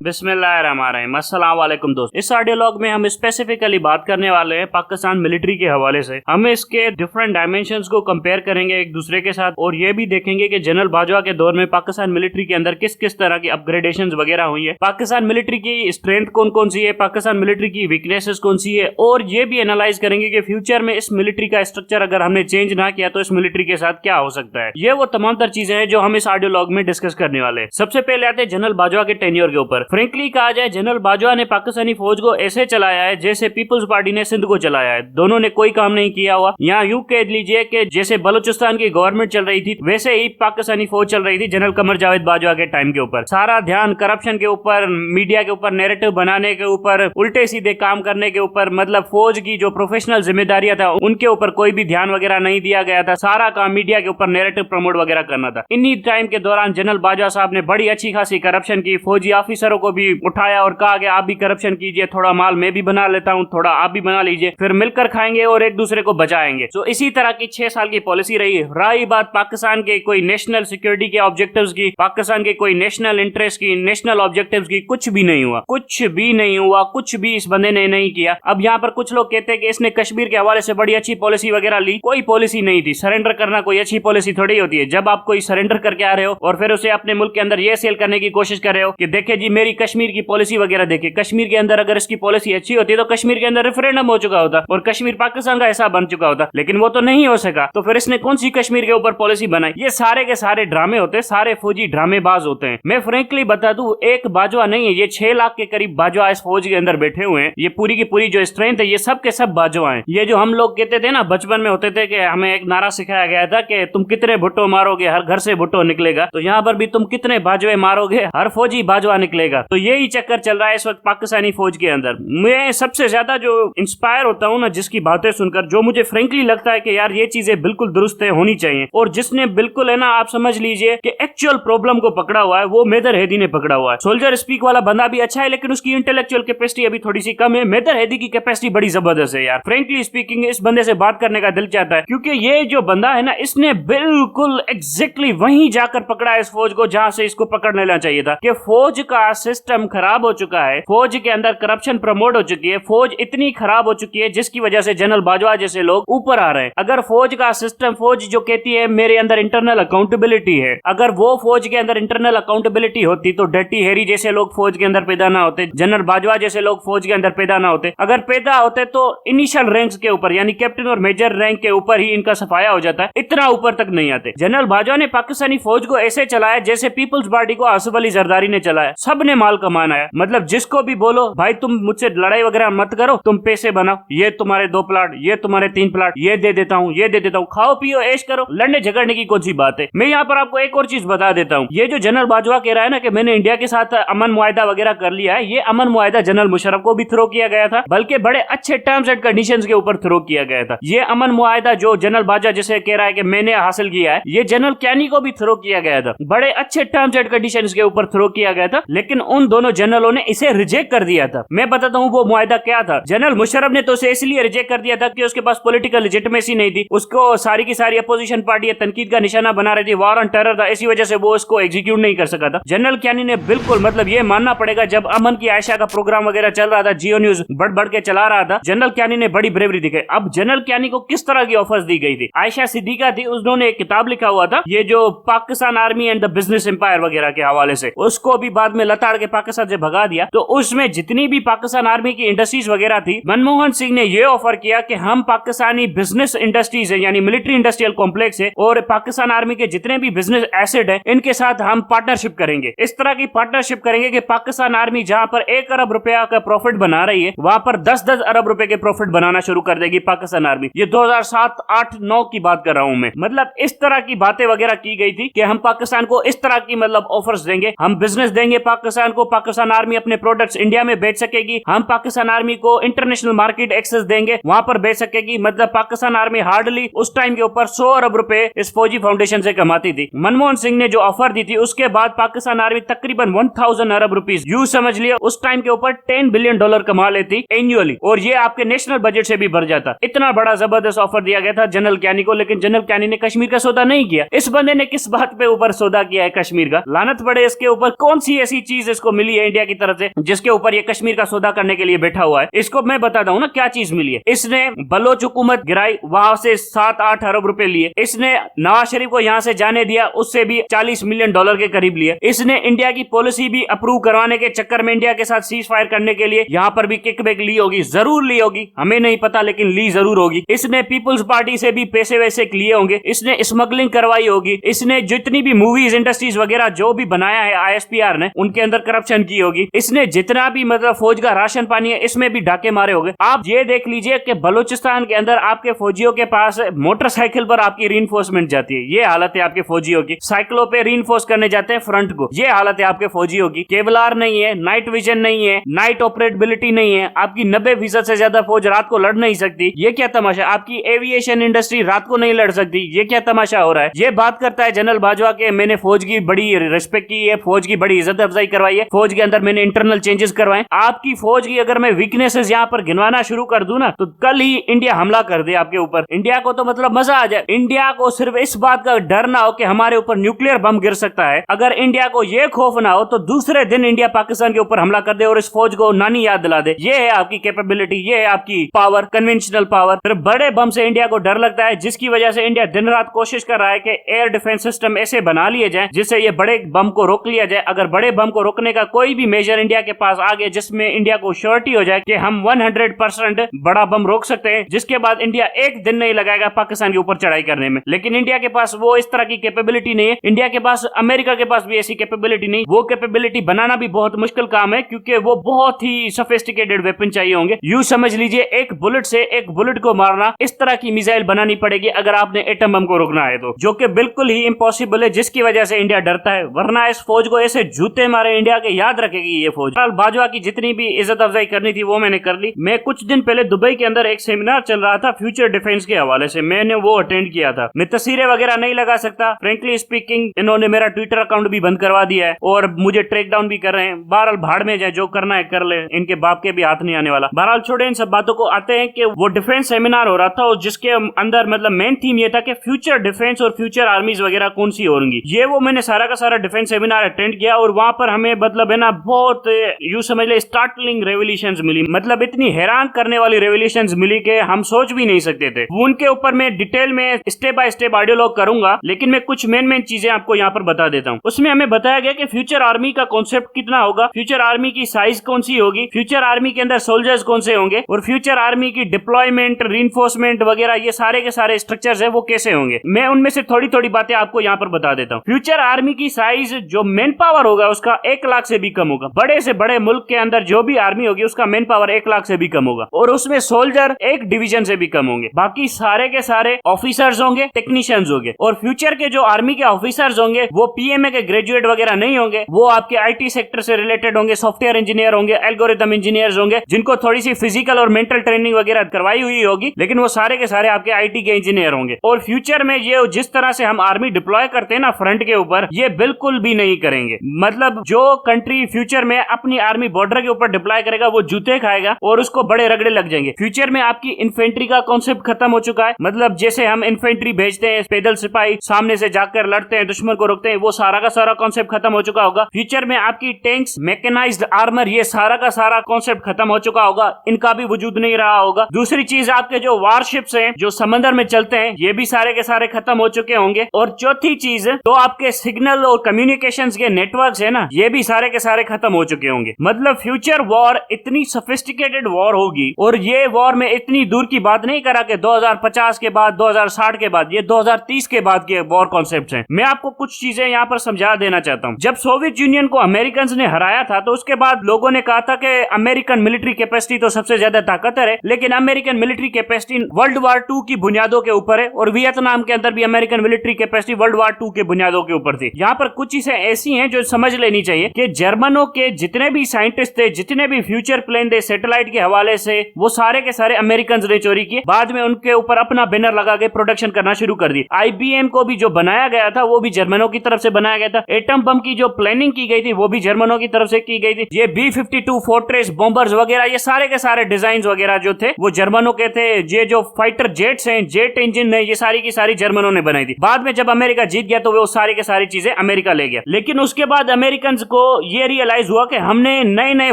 बिस्मिल्लाहिर्रहमानिर्रहीम। अस्सलाम वालेकुम दोस्त। इस ऑडियो लॉग में हम स्पेसिफिकली बात करने वाले हैं पाकिस्तान मिलिट्री के हवाले से। हम इसके डिफरेंट डायमेंशंस को कंपेयर करेंगे एक दूसरे के साथ और ये भी देखेंगे कि जनरल बाजवा के दौर में पाकिस्तान मिलिट्री के अंदर किस किस तरह की अपग्रेडेशन वगैरह हुई है, पाकिस्तान मिलिट्री की स्ट्रेंथ कौन कौन सी है, पाकिस्तान मिलिट्री की वीकनेसेस कौन सी है, और ये भी एनालाइज करेंगे कि फ्यूचर में इस मिलिट्री का स्ट्रक्चर अगर हमने चेंज ना किया तो इस मिलिट्री के साथ क्या हो सकता है। ये वो तमाम तर चीजें हैं जो हम इस ऑडियो लॉग में डिस्कस करने वाले हैं। सबसे पहले आते हैं जनरल बाजवा के टेन्योर के ऊपर। फ्रेंकली कहा जाए, जनरल बाजवा ने पाकिस्तानी फौज को ऐसे चलाया है जैसे पीपल्स पार्टी ने सिंध को चलाया है। दोनों ने कोई काम नहीं किया हुआ। यहाँ यूं कह लीजिए कि जैसे बलूचिस्तान की गवर्नमेंट चल रही थी वैसे ही पाकिस्तानी फौज चल रही थी जनरल कमर जावेद बाजवा के टाइम के ऊपर। सारा ध्यान करप्शन के ऊपर, मीडिया के ऊपर नैरेटिव बनाने के ऊपर, उल्टे सीधे काम करने के ऊपर, मतलब फौज की जो प्रोफेशनल जिम्मेदारियां था उनके ऊपर कोई भी ध्यान वगैरह नहीं दिया गया था। सारा काम मीडिया के ऊपर नैरेटिव प्रमोट वगैरह करना था। इन्हीं टाइम के दौरान जनरल बाजवा साहब ने बड़ी अच्छी खासी करप्शन की, फौजी ऑफिसरों को भी उठाया और कहा कि आप भी करप्शन कीजिए, थोड़ा माल मैं भी बना लेता हूं, थोड़ा आप भी बना लीजिए, फिर मिलकर खाएंगे और एक दूसरे को बचाएंगे। तो इसी तरह की 6 साल की पॉलिसी रही। रही बात पाकिस्तान के कोई नेशनल सिक्योरिटी के ऑब्जेक्टिव्स की, पाकिस्तान के कोई नेशनल इंटरेस्ट की, नेशनल ऑब्जेक्टिव्स की, कुछ भी नहीं हुआ, कुछ भी नहीं हुआ, कुछ भी इस बंदे ने नहीं किया। अब यहाँ पर कुछ लोग कहते हैं कि इसने कश्मीर के हवाले से बड़ी अच्छी पॉलिसी वगैरह ली। कोई पॉलिसी नहीं थी। सरेंडर करना कोई अच्छी पॉलिसी थोड़ी होती है। जब आप कोई सरेंडर करके आ रहे हो और फिर उसे अपने मुल्क के अंदर ये सेल करने की कोशिश कर रहे हो कि देखे जी मेरी कश्मीर की पॉलिसी वगैरह देखे, कश्मीर के अंदर अगर इसकी पॉलिसी अच्छी होती तो कश्मीर के अंदर रेफरेंडम हो चुका होता और कश्मीर पाकिस्तान का हिस्सा बन चुका होता, लेकिन वो तो नहीं हो सका। तो फिर इसने कौन सी कश्मीर के ऊपर पॉलिसी बनाई? ये सारे के सारे ड्रामे होते हैं, सारे फौजी ड्रामेबाज होते हैं। मैं फ्रेंकली बता दूं, एक बाजवा नहीं है, ये 6 लाख के करीब बाजवा इस फौज के अंदर बैठे हुए हैं। ये पूरी की पूरी जो स्ट्रेंथ है ये सब के सब बाजवा हैं। ये जो हम लोग कहते थे ना बचपन में होते थे कि हमें एक नारा सिखाया गया था कि तुम कितने भुट्टो मारोगे हर घर से भुट्टो निकलेगा, तो यहाँ पर भी तुम कितने बाजवे मारोगे हर फौजी बाजवा निकलेगा। तो यही चक्कर चल रहा है इस वक्त पाकिस्तानी फौज के अंदर। मैं सबसे ज्यादा जो इंस्पायर होता हूँ ना जिसकी बातें सुनकर, जो मुझे फ्रेंकली लगता है कि यार ये चीजें बिल्कुल दुरुस्त है, होनी चाहिए, और जिसने बिल्कुल है ना आप समझ लीजिए कि एक्चुअल प्रॉब्लम को पकड़ा हुआ है, वो मेदर हैदी ने पकड़ा हुआ है। सोल्जर स्पीक वाला बंदा भी अच्छा है लेकिन उसकी इंटेलेक्चुअल कैपेसिटी अभी थोड़ी सी कम है। मेदर हैदी की कैपेसिटी बड़ी जबरदस्त है यार। फ्रेंकली स्पीकिंग इस बंदे से बात करने का दिल चाहता है क्योंकि ये जो बंदा है ना इसने बिल्कुल एग्जैक्टली वहीं जाकर पकड़ा है इस फौज को जहां से इसको पकड़ लेना चाहिए था कि फौज का सिस्टम खराब हो चुका है, फौज के अंदर करप्शन प्रमोट हो चुकी है, फौज इतनी खराब हो चुकी है जिसकी वजह से जनरल बाजवा जैसे लोग ऊपर आ रहे हैं। अगर फौज का सिस्टम, फौज जो कहती है मेरे अंदर इंटरनल अकाउंटेबिलिटी है, अगर वो फौज के अंदर इंटरनल अकाउंटेबिलिटी होती तो डर्टी हैरी जैसे लोग फौज के अंदर पैदा ना होते, जनरल बाजवा जैसे लोग फौज के अंदर पैदा ना होते। अगर पैदा होते तो इनिशियल रैंक्स के ऊपर यानी कैप्टन और मेजर रैंक के ऊपर ही इनका सफाया हो जाता है, इतना ऊपर तक नहीं आते। जनरल बाजवा ने पाकिस्तानी फौज को ऐसे चलाया जैसे पीपल्स पार्टी को आसिफ अली जरदारी ने चलाया। सब ने माल कमाना है, मतलब जिसको भी बोलो भाई तुम मुझसे लड़ाई वगैरह मत करो, तुम पैसे बनाओ, ये तुम्हारे 2 प्लाट, ये तुम्हारे 3 प्लाट, ये दे देता हूँ, ये दे देता हूँ, खाओ पियो ऐश करो, लड़ने झगड़ने की कौन सी बात है। मैं यहाँ पर आपको एक और चीज बता देता हूँ, ये जो जनरल बाजवा कह रहा है ना कि मैंने इंडिया के साथ अमन मुआहदा वगैरह कर लिया है, ये अमन मुआहदा जनरल मुशर्रफ को भी थ्रो किया गया था, बल्कि बड़े अच्छे टर्म्स एंड कंडीशंस के ऊपर थ्रो किया गया था। ये अमन मुआहदा जो जनरल बाजवा जैसे कह रहा है कि मैंने हासिल किया है, ये जनरल कैनी को भी थ्रो किया गया था, बड़े अच्छे टर्म्स एंड कंडीशंस के ऊपर थ्रो किया गया था, लेकिन उन दोनों जनरलों ने इसे रिजेक्ट कर दिया था। मैं बताता हूँ वो मुआहदा क्या था। जनरल मुशर्रफ ने तो उसे इसलिए रिजेक्ट कर दिया था कि उसके पास पॉलिटिकल लेजिटिमेसी नहीं थी, उसको सारी की सारी अपोजिशन पार्टी तनकीद का निशाना बना रही थी, वार ऑन टेरर था, इसी वजह से वो उसको एग्जीक्यूट नहीं कर सका था। जनरल कैनी ने बिल्कुल, मतलब ये मानना पड़ेगा, जब अमन की आयशा का प्रोग्राम वगैरह चल रहा था, जियो न्यूज बढ़ बढ़ के चला रहा था, जनरल कैनी ने बड़ी ब्रेवरी दिखाई। अब जनरल कैनी को किस तरह की ऑफर्स दी गई थी? आयशा सिद्दीका थी, उन्होंने एक किताब लिखा हुआ था, ये जो Pakistan army and the business empire वगैरह के हवाले से, उसको भी बाद में लताड़ के पाकिस्तान से भगा दिया। तो उसमें जितनी भी पाकिस्तान आर्मी की इंडस्ट्रीज वगैरह थी, मनमोहन सिंह ने यह ऑफर किया कि हम पाकिस्तानी बिजनेस इंडस्ट्रीज है यानी मिलिट्री इंडस्ट्रियल कॉम्प्लेक्स है और पाकिस्तान आर्मी के जितने भी बिजनेस एसेट है इनके साथ हम पार्टनरशिप करेंगे। इस तरह की पार्टनरशिप करेंगे कि पाकिस्तान आर्मी जहां पर 1 अरब रुपया का प्रॉफिट बना रही है वहां पर 10-10 अरब रुपए के प्रॉफिट बनाना शुरू कर देगी पाकिस्तान आर्मी। ये 2007, 8, 9 की बात कर रहा हूं मैं। मतलब इस तरह की बातें वगैरह की गई थी कि हम पाकिस्तान को इस तरह की मतलब ऑफर्स देंगे, हम बिजनेस देंगे पाकिस्तान को, पाकिस्तान आर्मी अपने प्रोडक्ट्स इंडिया में बेच सकेगी, हम पाकिस्तान आर्मी को इंटरनेशनल मार्केट एक्सेस देंगे, वहां पर बेच सकेगी। मतलब पाकिस्तान आर्मी हार्डली उस टाइम के ऊपर 100 अरब रुपए इस फौजी फाउंडेशन से कमाती थी। मनमोहन सिंह ने जो ऑफर दी थी उसके बाद पाकिस्तान आर्मी तकरीबन 1000 अरब रुपीस, यूं समझ लिया उस टाइम के ऊपर $10 बिलियन कमा लेती एनुअली, और ये आपके नेशनल बजट से भी बढ़ जाता। इतना बड़ा जबरदस्त ऑफर दिया गया था जनरल कैनी को, लेकिन जनरल कैनी ने कश्मीर का सौदा नहीं किया। इस बंदे ने किस बात पे ऊपर सौदा किया है कश्मीर का? लानत पड़े इसके ऊपर। कौन सी ऐसी चीज फोर्सेस को मिली है इंडिया की तरफ से, जिसके ऊपर ये कश्मीर का सौदा करने के लिए बैठा हुआ है। इसको मैं बताता हूँ ना क्या चीज मिली है। इसने बलोच हुकूमत गिराई, वहां से 7-8 अरब रुपए लिए। इसने नवाज शरीफ को यहाँ से जाने दिया, उससे भी $40 मिलियन के करीब लिए। इसने इंडिया की पॉलिसी भी अप्रूव करवाने के चक्कर में इंडिया के साथ सीज फायर करने के लिए यहाँ पर भी किकबैक ली होगी, जरूर ली होगी, हमें नहीं पता लेकिन ली जरूर होगी। इसने पीपुल्स पार्टी से भी पैसे वैसे लिए होंगे, इसने स्मगलिंग करवाई होगी, इसने जितनी भी मूवीज इंडस्ट्रीज वगैरह जो भी बनाया है ISPR ने, उनके अंदर करप्शन की होगी। इसने जितना भी मतलब फौज का राशन पानी है इसमें भी डाके मारे होंगे। आप ये देख लीजिए कि बलूचिस्तान के अंदर आपके फौजियों के पास मोटरसाइकिल पर आपकी रीइंफोर्समेंट जाती है, ये हालत है आपके फौजियों की। साइकिलों पे रीइंफोर्स करने जाते हैं फ्रंट को, ये हालत है आपके फौजियों की। केवलार नहीं है, नाइट विजन नहीं है, नाइट ऑपरेटेबिलिटी नहीं है, आपकी 90% से ज्यादा फौज रात को लड़ नहीं सकती, ये क्या तमाशा। आपकी एविएशन इंडस्ट्री रात को नहीं लड़ सकती, ये क्या तमाशा हो रहा है। ये बात करता है जनरल बाजवा के मैंने फौज की बड़ी रिस्पेक्ट की है, फौज की बड़ी इज्जत अफजाई करवाई है, फौज के अंदर मैंने इंटरनल चेंजेस करवाए। आपकी फौज की अगर मैं वीकनेसेस यहाँ पर गिनवाना शुरू कर दूं ना, तो कल ही इंडिया हमला कर दे आपके ऊपर। इंडिया को तो मतलब मजा आ जाए। इंडिया को सिर्फ इस बात का डर ना हो कि हमारे ऊपर न्यूक्लियर बम गिर सकता है, अगर इंडिया को यह खौफ ना हो तो दूसरे दिन इंडिया पाकिस्तान के ऊपर हमला कर दे और इस फौज को नानी याद दिला दे। ये है आपकी कैपेबिलिटी, ये है आपकी पावर, कन्वेंशनल पावर। फिर बड़े बम से इंडिया को डर लगता है, जिसकी वजह से इंडिया दिन रात कोशिश कर रहा है कि एयर डिफेंस सिस्टम ऐसे बना लिए जाए जिससे ये बड़े बम को रोक लिया जाए। अगर बड़े बम को रोकने का कोई भी मेजर इंडिया के पास आ गया जिसमें इंडिया को श्योरिटी हो जाए कि हम 100% बड़ा बम रोक सकते हैं, जिसके बाद इंडिया एक दिन नहीं लगाएगा पाकिस्तान के ऊपर चढ़ाई करने में। लेकिन इंडिया के पास वो इस तरह की कैपेबिलिटी नहीं है। इंडिया के पास, अमेरिका के पास भी ऐसी कैपेबिलिटी नहीं। वो कैपेबिलिटी बनाना भी बहुत मुश्किल काम है क्योंकि वो बहुत ही सोफिस्टिकेटेड वेपन चाहिए होंगे। यूं समझ लीजिए एक बुलेट से एक बुलेट को मारना, इस तरह की मिसाइल बनानी पड़ेगी अगर आपने एटम बम को रोकना है तो, जो कि बिल्कुल ही इम्पॉसिबल है, जिसकी वजह से इंडिया डरता है। वरना इस फौज को ऐसे जूते मारे इंडिया के, याद रखेगी ये फौज। बाजवा की जितनी भी इज्जत अफजाई करनी थी वो मैंने कर ली। मैं कुछ दिन पहले दुबई के अंदर एक सेमिनार चल रहा था फ्यूचर डिफेंस के हवाले से, मैंने वो अटेंड किया था। मैं तस्वीरें वगैरह नहीं लगा सकता, फ्रेंकली स्पीकिंग इन्होंने मेरा ट्विटर अकाउंट भी बंद करवा दिया है और मुझे ट्रैक डाउन भी कर रहे हैं। बहरहाल भाड़ में जाए, जो करना है कर ले, इनके बाप के भी हाथ नहीं आने वाला। बहरहाल छोड़े इन सब बातों को, आते हैं कि वो डिफेंस सेमिनार हो रहा था और जिसके अंदर मतलब मेन थीम ये था कि फ्यूचर डिफेंस और फ्यूचर आर्मीज वगैरह कौन सी होंगी। ये वो मैंने सारा का सारा डिफेंस सेमिनार अटेंड किया और वहां पर हमें मतलब है ना बहुत यूं समझ ले स्टार्टलिंग रेवोल्यूशंस मिली, मतलब इतनी हैरान करने वाली रेवोल्यूशंस मिली कि हम सोच भी नहीं सकते थे। उनके ऊपर मैं डिटेल में स्टेप बाय स्टेप ऑडियोलॉग करूंगा, लेकिन मैं कुछ मेन चीजें आपको यहाँ पर बता देता हूँ। उसमें हमें बताया गया कि फ्यूचर आर्मी का कॉन्सेप्ट कितना होगा, फ्यूचर आर्मी की साइज कौन सी होगी, फ्यूचर आर्मी के अंदर सोल्जर्स कौन से होंगे और फ्यूचर आर्मी की डिप्लॉयमेंट, रीइंफोर्समेंट वगैरह ये सारे के सारे स्ट्रक्चर्स है वो कैसे होंगे। मैं उनमें से थोड़ी थोड़ी बातें आपको यहाँ पर बता देता हूँ। फ्यूचर आर्मी की साइज, जो मेन पावर होगा उसका 1 लाख से भी कम होगा। बड़े से बड़े मुल्क के अंदर जो भी आर्मी होगी उसका मेन पावर 1 लाख से भी कम होगा और उसमें सोल्जर 1 डिवीजन से भी कम होंगे। बाकी सारे के सारे ऑफिसर्स होंगे, टेक्नीशियंस होंगे। और फ्यूचर के जो आर्मी के ऑफिसर्स होंगे वो पीएमए के ग्रेजुएट वगैरह नहीं होंगे, वो आपके आईटी सेक्टर से रिलेटेड होंगे, सॉफ्टवेयर इंजीनियर होंगे, एल्गोरिथम इंजीनियर्स होंगे, जिनको थोड़ी सी फिजिकल और मेंटल ट्रेनिंग वगैरह करवाई हुई होगी, लेकिन वो सारे के सारे आपके आईटी के इंजीनियर होंगे। और फ्यूचर में ये जिस तरह से हम आर्मी डिप्लॉय करते हैं ना फ्रंट के ऊपर, ये बिल्कुल भी नहीं करेंगे। मतलब जो कंट्री फ्यूचर में अपनी आर्मी बॉर्डर के ऊपर डिप्लॉय करेगा वो जूते खाएगा और उसको बड़े रगड़े लग जाएंगे। फ्यूचर में आपकी इन्फेंट्री का कॉन्सेप्ट खत्म हो चुका है, मतलब जैसे हम इन्फेंट्री भेजते हैं, पैदल सिपाही सामने से जाकर लड़ते हैं, दुश्मन को रोकते हैं, वो सारा का सारा कॉन्सेप्ट खत्म हो चुका होगा। फ्यूचर में आपकी टैंक्स, मैकेनाइज्ड आर्मर, ये सारा का सारा कॉन्सेप्ट खत्म हो चुका होगा, इनका भी वजूद नहीं रहा होगा। दूसरी चीज, आपके जो वारशिप्स हैं जो समंदर में चलते हैं, ये भी सारे के सारे खत्म हो चुके होंगे। और चौथी चीज, तो आपके सिग्नल और कम्युनिकेशंस के नेटवर्क्स है ना, ये भी सारे के सारे खत्म हो चुके होंगे। मतलब फ्यूचर वॉर इतनी सोफिस्टिकेटेड वॉर होगी। और ये वॉर में इतनी दूर की बात नहीं करा कि 2050 के बाद, 2060 के बाद, ये 2030 के बाद के वॉर कॉन्सेप्ट्स हैं। मैं आपको कुछ चीजें यहाँ पर समझा देना चाहता हूँ। जब सोवियत यूनियन को अमेरिकन ने हराया था तो उसके बाद लोगों ने कहा था कि अमेरिकन मिलिट्री कैपेसिटी तो सबसे ज्यादा ताकतवर है, लेकिन American military capacity world war 2 की बुनियादों के ऊपर है और वियतनाम के अंदर भी American military capacity world war 2 के बुनियादों के ऊपर थी। यहाँ पर कुछ चीजें ऐसी हैं जो समझ लेनी चाहिए कि जर्मनों के जितने भी साइंटिस्ट थे, जितने भी फ्यूचर प्लान थे सैटेलाइट के हवाले से, वो सारे के सारे अमेरिकन ने चोरी किए। बाद में उनके ऊपर अपना बैनर लगा के प्रोडक्शन करना शुरू कर दी। आईबीएम को भी जो बनाया गया था वो भी जर्मनों की तरफ से बनाया गया था। एटम बम की जो प्लानिंग की गई थी वो भी जर्मनों की तरफ से की गई थी। ये B-52 फोर्ट्रेस बॉम्बर्स वगैरह, ये सारे के सारे डिजाइन वगैरह जो थे वो जर्मनों के थे। ये जो फाइटर जेट्स हैं, जेट इंजन है, ये सारी की सारी जर्मनों ने बनाई थी। बाद में जब अमेरिका जीत गया तो वो सारी के सारी चीजें अमेरिका ले गया। लेकिन उसके बाद अमेरिकन को ये रियलाइज हुआ कि हमने नए नए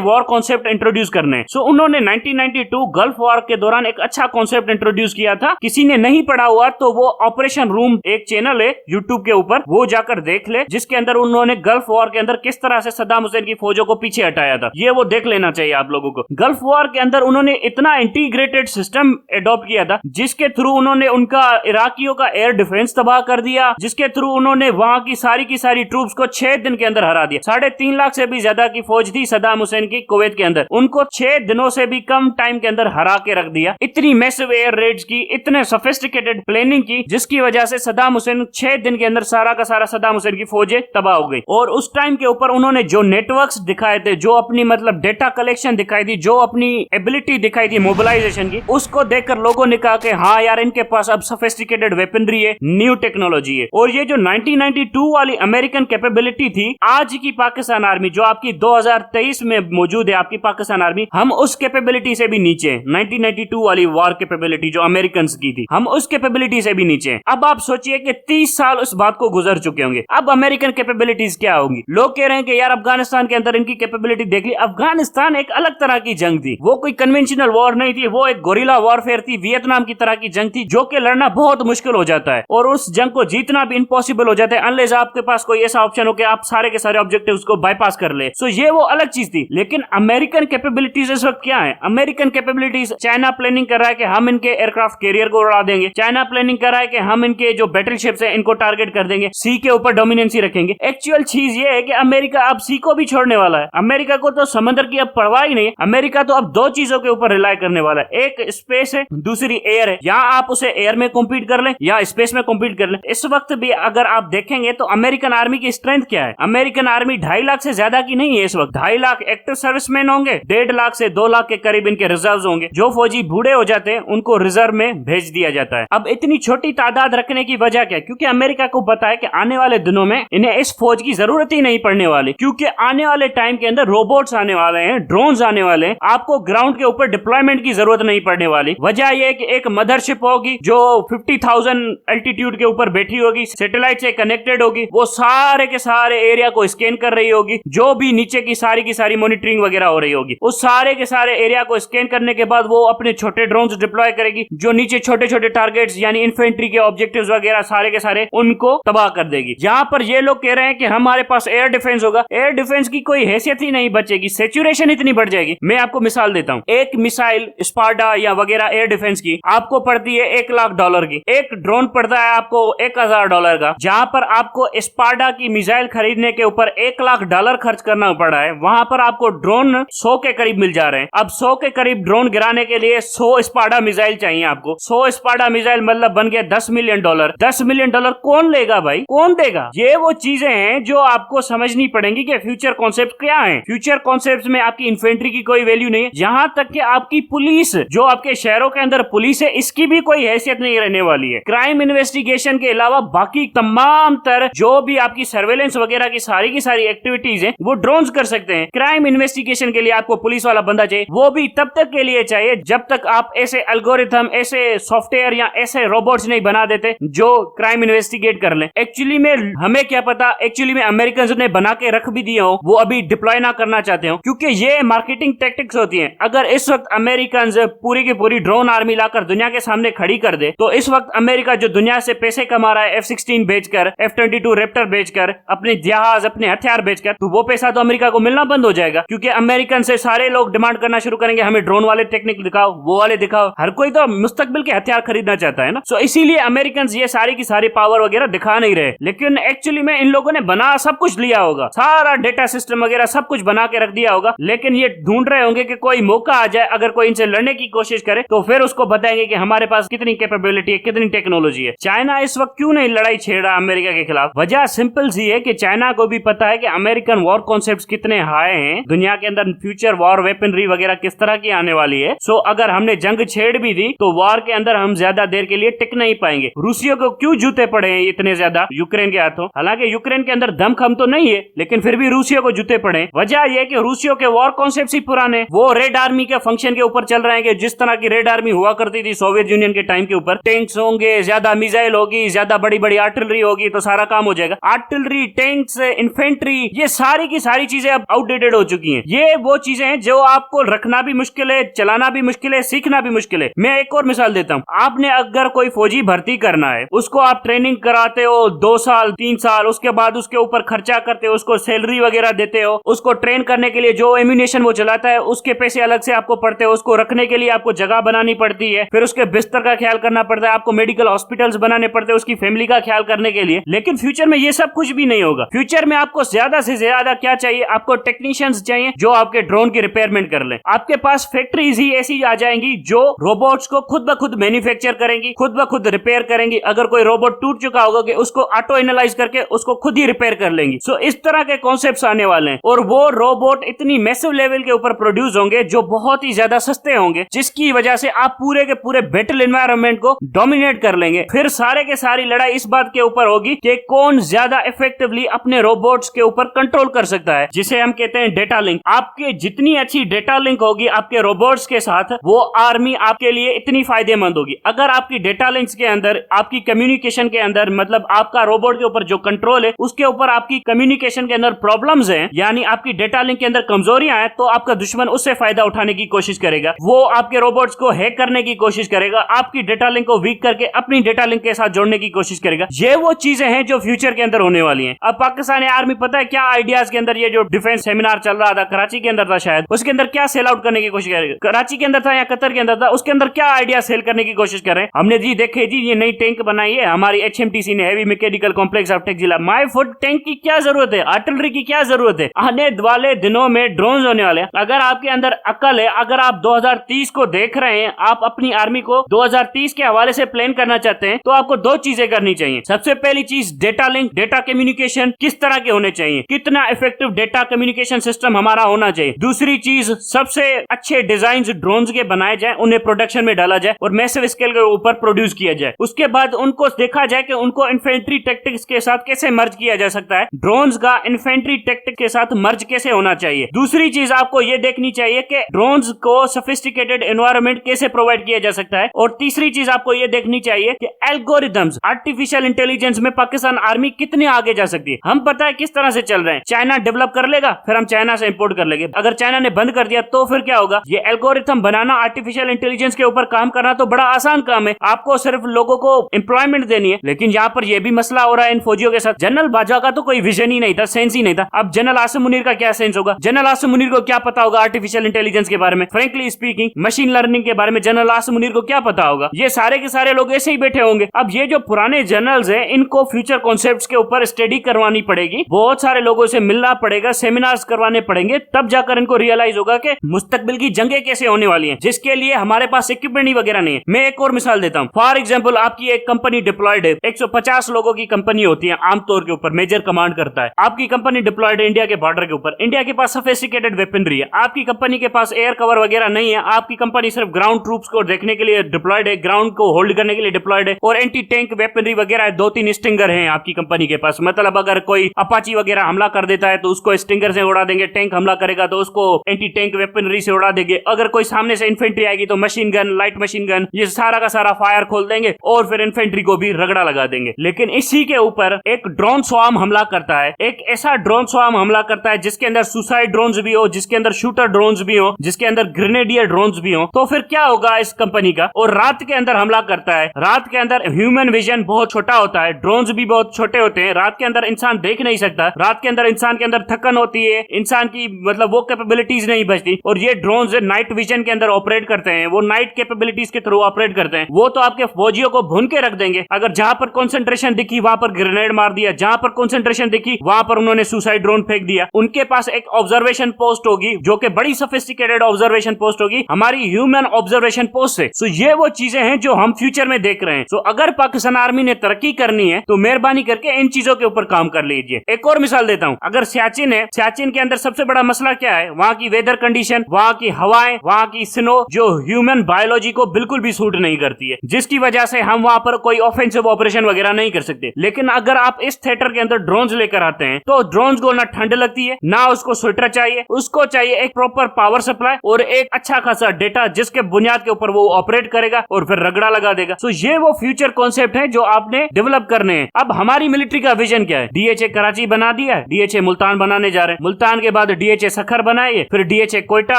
वॉर कॉन्सेप्ट इंट्रोड्यूस करने। सो उन्होंने 1992 गल्फ वॉर के दौरान एक अच्छा कॉन्सेप्ट इंट्रोड्यूस किया था। किसी ने नहीं पढ़ा हुआ तो वो ऑपरेशन रूम एक चैनल है यूट्यूब के ऊपर, वो जाकर देख ले, जिसके अंदर उन्होंने गल्फ वॉर के अंदर किस तरह से सद्दाम हुसैन की फौजों को पीछे हटाया था, ये वो देख लेना चाहिए आप लोगों को। गल्फ वॉर के अंदर उन्होंने इतना इंटीग्रेटेड सिस्टम एडॉप्ट किया था जिसके थ्रू उन्होंने उनका इराकियों का एयर डिफेंस तबाह कर दिया, जिसके थ्रू उन्होंने वहां की सारी ट्रूप्स को 6 दिन के अंदर हरा दिया। 3.5 लाख से भी ज्यादा की फौज थी सद्दाम हुसैन की कुवैत के अंदर, उनको 6 दिनों से भी कम टाइम के अंदर हरा के रख दिया। इतनी मैसिव एयर रेड्स की, इतने सोफिस्टिकेटेड प्लानिंग की, जिसकी वजह से सद्दाम हुसैन 6 दिन के अंदर सारा का सारा सद्दाम हुसैन की फौजें तबाह हो गई। और उस टाइम के ऊपर उन्होंने जो नेटवर्क्स दिखाए थे, जो अपनी मतलब डेटा कलेक्शन दिखाई थी, जो अपनी एबिलिटी दिखाई थी मोबिलाइजेशन की, उसको देखकर लोगों ने कहा कि हाँ यार इनके पास अब सोफिस्टिकेटेड वेपनरी है, न्यू टेक्नोलॉजी है। और ये जो 1992 वाली अमेरिकन कैपेबिलिटी थी, आज की पाकिस्तान आर्मी जो आपकी 2023 में मौजूद है, आपकी पाकिस्तान आर्मी, हम उस कैपेबिलिटी से भी नीचे हैं। 1992 वाली वॉर कैपेबिलिटी जो अमेरिकन की थी, हम उस कैपेबिलिटी से भी नीचे हैं। अब आप सोचिए कि 30 साल उस बात को गुजर चुके होंगे, अब अमेरिकन कैपेबिलिटीज क्या होंगी। लोग कह रहे हैं कि यार अफगानिस्तान के अंदर इनकी कैपेबिलिटी देख ली। अफगानिस्तान एक अलग तरह की जंग थी, वो कोई कन्वेंशनल वॉर नहीं थी, वो एक गोरिल्ला वॉरफेयर थी, वियतनाम की तरह की जंग थी, जो कि लड़ना बहुत मुश्किल हो जाता है और उस जंग को जीतना भी इम्पॉसिबल हो जाता है अनलेस आपके पास कोई ऐसा ऑप्शन हो कि आप सारे के सारे ऑब्जेक्टिव्स को बाईपास कर ले। सो ये वो अलग चीज थी। लेकिन अमेरिकन कैपेबिलिटीज इस वक्त क्या है? अमेरिकन कैपेबिलिटीज, चाइना प्लानिंग कर रहा है कि हम इनके एयरक्राफ्ट कैरियर को उड़ा देंगे, चाइना प्लानिंग कर रहा है कि हम इनके जो बैटलशिप्स है इनको टारगेट कर देंगे, सी के ऊपर डोमिनेंसी रखेंगे। एक्चुअल चीज ये है कि अमेरिका अब सी को भी छोड़ने वाला है। अमेरिका को तो समंदर की अब परवाह ही नहीं। अमेरिका तो अब 2 चीजों के ऊपर रिलाय करने वाला है, एक स्पेस है, दूसरी एयर है। या आप उसे एयर में कॉम्पीट कर लें या स्पेस में कॉम्पीट कर लें। इस वक्त भी अगर आप देखेंगे तो अमेरिकन आर्मी की स्ट्रेंथ क्या है? अमेरिकन आर्मी 2.5 लाख से ज्यादा की नहीं है इस वक्त। 2.5 लाख एक्टिव सर्विसमैन होंगे, 1.5 लाख से 2 लाख के करीब इनके रिजर्व होंगे। जो फौजी बूढ़े हो जाते हैं उनको रिजर्व में भेज दिया जाता है। अब इतनी छोटी तादाद रखने की वजह क्या है? क्योंकि अमेरिका को पता है कि आने वाले दिनों में इन्हें इस फौज की जरूरत ही नहीं पड़ने वाली, क्योंकि आने वाले टाइम के अंदर रोबोट्स आने वाले हैं, ड्रोन्स आने वाले हैं, आपको ग्राउंड के ऊपर डिप्लॉयमेंट की जरूरत नहीं पड़ने वाली। वजह यह है कि एक मदरशिप होगी जो 50,000 एल्टीट्यूड के ऊपर बैठी होगी, सैटेलाइट से कनेक्टेड होगी, वो सारे के सारे एरिया को स्कैन कर रही होगी, जो भी नीचे की सारी मॉनिटरिंग वगैरह हो रही होगी, उस सारे के सारे एरिया को स्कैन करने के बाद वो अपने छोटे ड्रोन्स डिप्लॉय करेगी, जो नीचे छोटे छोटे टारगेट्स यानी इन्फेंट्री के ऑब्जेक्टिव्स वगैरह सारे के सारे उनको तबाह कर देगी। यहाँ पर ये लोग कह रहे हैं कि हमारे पास एयर डिफेंस होगा, एयर डिफेंस की कोई हैसियत ही नहीं बचेगी, सैचुरेशन इतनी बढ़ जाएगी। मैं आपको मिसाल देता हूँ, एक मिसाइल स्पार्टा या वगैरह एयर डिफेंस की आपको पड़ती है $1,00,000 की, एक ड्रोन पड़ता है आपको $1,000 का। जहां पर आपको स्पार्टा की मिसाइल खरीदने के ऊपर $1,00,000 खर्च करना पड़ा है, वहां पर आपको ड्रोन 100 के करीब मिल जा रहे हैं। अब 100 के करीब ड्रोन गिराने के लिए 100 स्पार्टा मिसाइल चाहिए आपको। 100 स्पार्टा मिसाइल मतलब बन गया $10 मिलियन। $10 मिलियन कौन लेगा भाई, कौन देगा? ये वो चीजें हैं जो आपको समझनी पड़ेंगी कि फ्यूचर कॉन्सेप्ट क्या है। फ्यूचर कॉन्सेप्ट में आपकी इन्फेंट्री की कोई वैल्यू नहीं है, यहां तक कि आपकी पुलिस, जो आपके शहरों के अंदर पुलिस है, इसकी भी कोई हैसियत नहीं रहने वाली है। क्राइम इन्वेस्टिगेशन के अलावा बाकी तमाम तरह जो भी आपकी सर्वेलेंस वगैरह की सारी एक्टिविटीज हैं वो ड्रोन्स कर सकते हैं। क्राइम इन्वेस्टिगेशन के लिए आपको पुलिस वाला बंदा चाहिए, वो भी तब तक के लिए चाहिए जब तक आप ऐसे एल्गोरिथम, ऐसे सॉफ्टवेयर या ऐसे रोबोट्स नहीं बना देते जो क्राइम इन्वेस्टिगेट कर ले। एक्चुअली में हमें क्या पता, एक्चुअली में अमेरिकन ने बना के रख भी दिया हो, वो अभी डिप्लॉय ना करना चाहते हो, क्योंकि ये मार्केटिंग टैक्टिक्स होती हैं। अगर इस वक्त अमेरिकन पूरी की पूरी ड्रोन आर्मी लाकर दुनिया के सामने खड़ी कर दे, तो इस वक्त अमेरिका जो दुनिया से पैसे कमा रहा है F-16 बेचकर, F-22 रैप्टर बेचकर, अपने जहाज, अपने हथियार बेचकर, तो वो पैसा तो अमेरिका को मिलना बंद हो जाएगा, क्योंकि अमेरिकन से सारे लोग डिमांड करना शुरू करेंगे, हमें ड्रोन वाले टेक्निक दिखाओ, वो वाले दिखाओ। हर कोई तो मुस्तकबिल के हथियार खरीदना चाहता है ना। सो इसीलिए अमेरिकन ये सारी की सारी पावर वगैरह दिखा नहीं रहे, लेकिन एक्चुअली में इन लोगों ने बना सब कुछ लिया होगा, सारा डेटा सिस्टम वगैरह सब कुछ बना के रख दिया होगा, लेकिन ये ढूंढ रहे होंगे कि कोई मौका आ जाए, अगर कोई इनसे लड़ने की कोशिश करे तो फिर उसको बताएंगे कि हमारे पास कितनी कैपेबिलिटी है, कितनी टेक्नोलॉजी है। चाइना इस वक्त क्यों नहीं लड़ाई छेड़ रहा अमेरिका के खिलाफ? वजह सिंपल सी है कि चाइना को भी पता है कि अमेरिकन वॉर कॉन्सेप्ट्स कितने हाई हैं, दुनिया के अंदर फ्यूचर वॉर वेपनरी वगैरह किस तरह की आने वाली है। सो अगर हमने जंग छेड़ भी दी तो वॉर के अंदर हम ज्यादा देर के लिए टिक नहीं पाएंगे। रूसियों को क्यों जूते पड़े हैं इतने ज्यादा यूक्रेन के हाथों? हालांकि यूक्रेन के अंदर दमखम तो नहीं है, लेकिन फिर भी रूसियों को जूते पड़े। वजह यह कि रूसियों के वॉर कॉन्सेप्ट्स ही पुराने, वो रेड आर्मी के फंक्शन के ऊपर चल रहे हैं कि जिस तरह की रेड आर्मी हुआ करती थी सोवियत यूनियन के टाइम के ऊपर, टैंक्स होंगे, ज्यादा मिसाइल होगी, ज्यादा बड़ी बड़ी आर्टिलरी होगी तो सारा काम हो जाएगा। आर्टिलरी, टैंक्स, इन्फेंट्री, ये सारी की सारी चीजें अब आउटडेटेड हो चुकी हैं। ये वो चीजें हैं जो आपको रखना भी मुश्किल है, चलाना भी मुश्किल है, सीखना भी मुश्किल है। मैं एक और मिसाल देता हूँ। आपने अगर कोई फौजी भर्ती करना है, उसको आप ट्रेनिंग कराते हो 2 साल 3 साल, उसके बाद उसके ऊपर खर्चा करते हो, उसको सैलरी वगैरह देते हो, उसको ट्रेन करने के लिए जो एम्यूनेशन वो चलाता है उसके पैसे अलग से आपको पड़ते हो, उसको रखने के लिए आपको जगह बनानी पड़ती है, फिर उसके बिस्तर का ख्याल करना पड़ता है, आपको मेडिकल हॉस्पिटल्स बनाने पड़ते हैं उसकी फैमिली का ख्याल करने के लिए। लेकिन फ्यूचर में ये सब कुछ भी नहीं होगा। फ्यूचर में आपको ज्यादा से ज्यादा क्या चाहिए? आपको टेक्नीशियंस चाहिए जो आपके ड्रोन की रिपेयरमेंट कर ले। आपके पास फैक्ट्रीज ही ऐसी आ जाएंगी जो रोबोट्स को खुद ब खुद मैन्युफैक्चर करेंगी, खुद ब खुद रिपेयर करेंगी। अगर कोई रोबोट टूट चुका होगा कि उसको ऑटो एनालाइज करके उसको खुद ही रिपेयर कर लेंगी। सो इस तरह के कॉन्सेप्ट्स आने वाले हैं और वो रोबोट इतनी मैसिव लेवल के ऊपर प्रोड्यूस होंगे जो बहुत ही ज्यादा सस्ते होंगे, जिसकी वजह से आप पूरे के पूरे बैटल एनवायरनमेंट को डोमिनेट कर लेंगे। फिर सारे के सारी लड़ाई इस बात के ऊपर होगी कि कौन ज्यादा इफेक्टिवली अपने रोबोट्स के ऊपर कंट्रोल कर सकता है, जिसे हम कहते हैं डेटा लिंक। आपके जितनी अच्छी डेटा लिंक होगी आपके रोबोट्स के साथ, वो आर्मी आपके लिए इतनी फायदेमंद होगी। अगर आपकी डेटा लिंक्स के अंदर, आपकी कम्युनिकेशन के अंदर, मतलब आपका रोबोट के ऊपर जो कंट्रोल है उसके ऊपर आपकी कम्युनिकेशन के अंदर प्रॉब्लम्स हैं, यानी आपकी डेटा लिंक के अंदर कमजोरियां हैं, तो आपका दुश्मन उससे फायदा उठाने की कोशिश करेगा। वो आपके रोबोट्स को हैक करने की कोशिश करेगा, आपकी डेटा लिंक को वीक करके अपनी डेटा लिंक के साथ जोड़ने की कोशिश करेगा। ये वो चीजें हैं जो फ्यूचर के अंदर होने वाली हैं। अब पाकिस्तानी आर्मी पता है क्या आइडियाज के अंदर, ये जो डिफेंस सेमिनार चल रहा था कराची के अंदर था शायद, उसके अंदर क्या सेल आउट करने की कोशिश करेगा? कराची के अंदर था या कतर के अंदर था, उसके अंदर क्या आइडिया सेल करने की कोशिश कर रहे हैं? हमने जी देखे जी ये नई टैंक बनाई है हमारी HMTC ने, heavy mechanical complex of Taxila. My foot tank की क्या जरूरत है? आर्टिलरी की क्या जरूरत है? आने वाले दिनों में ड्रोन होने वाले हैं। अगर आपके अंदर अकल है, अगर आप 2030 को देख रहे हैं, आप अपनी आर्मी को 2030 के हवाले से प्लान करना चाहते हैं, तो आपको 2 चीजें करनी चाहिए। सबसे पहली चीज डेटा लिंक, डेटा कम्युनिकेशन किस तरह के होने चाहिए, कितना इफेक्टिव डेटा कम्युनिकेशन सिस्टम हमारा होना चाहिए। दूसरी चीज सबसे अच्छे डिजाइन ड्रोन्स के बनाए जाए, उन्हें प्रोडक्शन में डाला जाए और मैसिव स्केल के ऊपर प्रोड्यूस किया जाए। उसके बाद उनको देखा जाए कि उनको इन्फेंट्री टैक्टिक्स के साथ कैसे मर्ज किया जा सकता है, ड्रोन्स का इन्फेंट्री टैक्टिक के साथ मर्ज कैसे होना चाहिए। दूसरी चीज आपको यह देखनी चाहिए कि ड्रोन्स को सोफिस्टिकेटेड एनवायरनमेंट कैसे प्रोवाइड किया जा सकता है। और तीसरी चीज आपको यह देखनी चाहिए कि एल्गोरिथम्स, आर्टिफिशियल इंटेलिजेंस में पाकिस्तान आर्मी कितने आगे जा सकती है। हम पता है किस तरह से चल रहे हैं, चाइना डेवलप कर लेगा, फिर हम चाइना से इंपोर्ट कर लेंगे। अगर चाइना ने बंद कर दिया तो फिर क्या होगा? ये एल्गोरिथम बनाना, आर्टिफिशियल इंटेलिजेंस के ऊपर काम करना तो बड़ा आसान काम है, आपको सिर्फ लोगों को एम्प्लॉयमेंट देनी है। लेकिन यहाँ पर यह भी मसला हो रहा है इन फौजियों के साथ। जनरल बाजवा का तो कोई विजन ही नहीं था, सेंस ही नहीं था। अब जनरल आसिम मुनीर का क्या सेंस होगा? जनरल आसिम मुनीर को क्या पता होगा आर्टिफिशियल इंटेलिजेंस के बारे में? फ्रेंकली स्पीकिंग, मशीन लर्निंग के बारे में जनरल आसिम मुनीर को क्या पता होगा? ये सारे के सारे लोग ऐसे ही बैठे होंगे। अब ये जो पुराने जनरल्स हैं, इनको फ्यूचर कॉन्सेप्ट्स के ऊपर स्टडी करवानी पड़ेगी, बहुत सारे लोगों से मिलना पड़ेगा, सेमिनार्स करवाने पड़ेंगे, तब जाकर इनको रियलाइज होगा कि मुस्तकबिल की जंगें कैसे होने वाली हैं, जिसके लिए हमारे पास इक्विपमेंट ही वगैरह नहीं है। मैं एक और मिसाल देता हूं। फॉर एग्जांपल, आपकी एक कंपनी डिप्लॉयड है, 150 लोगों की कंपनी होती है आमतौर के ऊपर, मेजर कमांड करता है। आपकी कंपनी डिप्लॉयड है इंडिया के बॉर्डर के ऊपर, इंडिया के पास सोफिस्टिकेटेड वेपनरी है, आपकी कंपनी के पास एयर कवर वगैरह नहीं है, आपकी कंपनी सिर्फ ग्राउंड ट्रूप्स को देखने के लिए डिप्लॉयड है, ग्राउंड को होल्ड करने के लिए डिप्लॉयड है, और एंटी टैंक वेपनरी वगैरह 2-3 स्टिंगर हैं आपकी कंपनी के पास। मतलब अगर कोई अपाची वगैरह हमला कर देता है तो उसको स्टिंगर से उड़ा देंगे, टैंक हमला करेगा तो उसको एंटी टैंक वेपनरी से उड़ा देंगे, अगर कोई सामने से इन्फेंट्री आएगी तो machine gun, light machine gun, ये सारा का सारा फायर खोल देंगे और फिर इन्फेंट्री को भी रगड़ा लगा देंगे। लेकिन इसी के ऊपर एक ड्रोन स्वार्म हमला करता है, एक ऐसा ड्रोन स्वार्म हमला करता है जिसके अंदर सुसाइड ड्रोन्स भी हो, जिसके अंदर शूटर ड्रोन्स भी हो, जिसके अंदर ग्रेनेडियर ड्रोन्स भी हो, तो फिर क्या होगा इस कंपनी का? और रात के अंदर हमला करता है, रात के अंदर ह्यूमन विजन बहुत छोटा होता है, ड्रोन्स भी बहुत छोटे होते हैं, रात के अंदर इंसान देख नहीं सकता, रात के अंदर इंसान के अंदर थकन होती है, इंसान की मतलब वो कैपेबिलिटीज नहीं बचती। और ये ड्रोन्स नाइट विजन के अंदर ऑपरेट करते हैं, वो नाइट कैपेबिलिटीज के थ्रू ऑपरेट करते हैं। वो तो आपके फौजियों को भून के रख देंगे। अगर जहां पर कंसंट्रेशन दिखी वहां पर ग्रेनेड मार दिया, जहां पर कंसंट्रेशन दिखी वहां पर उन्होंने सुसाइड ड्रोन फेंक दिया। उनके पास एक ऑब्जर्वेशन पोस्ट होगी जो कि बड़ी सोफिस्टिकेटेड ऑब्जर्वेशन पोस्ट होगी हमारी ह्यूमन ऑब्जर्वेशन पोस्ट से। सो ये वो चीजें हैं जो हम फ्यूचर में देख रहे हैं। सो अगर पाकिस्तान आर्मी ने तरक्की करनी है तो मेहरबानी करके इन चीजों के ऊपर काम कर लीजिए। एक और मिसाल देता हूं, अगर सियाचिन है, सियाचिन के अंदर सबसे बड़ा मसला क्या है? वहां की वेदर कंडीशन, वहां की हवाएं, वहां की स्नो जो ह्यूमन बायोलॉजी को बिल्कुल भी सूट नहीं करती है, जिसकी वजह से हम वहां पर कोई ऑफेंसिव ऑपरेशन वगैरह नहीं कर सकते। लेकिन अगर आप इस थिएटर के अंदर ड्रोन्स लेकर आते हैं तो ड्रोन्स को ना ठंड लगती है, ना उसको स्वेटर चाहिए, उसको चाहिए एक प्रॉपर पावर सप्लाई और एक अच्छा खासा डेटा जिसके बुनियाद के ऊपर वो ऑपरेट करेगा और फिर रगड़ा लगा देगा। सो ये वो फ्यूचर कॉन्सेप्ट है जो आपने डेवलप करने हैं। अब हमारी मिलिट्री का विजन क्या है? DHA कराची बना दिया, है, डीएचए मुल्तान बनाने जा रहे हैं, मुल्तान के बाद डीएचए सखर बनाएंगे, फिर डीएचए कोयटा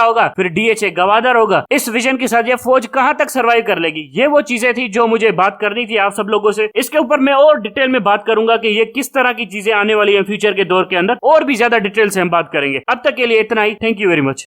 होगा, फिर डीएचए गवादर होगा। इस विजन के साथ ये फौज कहां तक सर्वाइव कर लेगी? ये वो चीजें थी जो मुझे बात करनी थी आप सब लोगों से। इसके ऊपर मैं और डिटेल में बात करूंगा कि ये किस तरह की चीजें आने वाली है फ्यूचर के दौर के अंदर, और भी ज्यादा डिटेल से हम बात करेंगे। अब तक के लिए इतना ही। Thank you very much.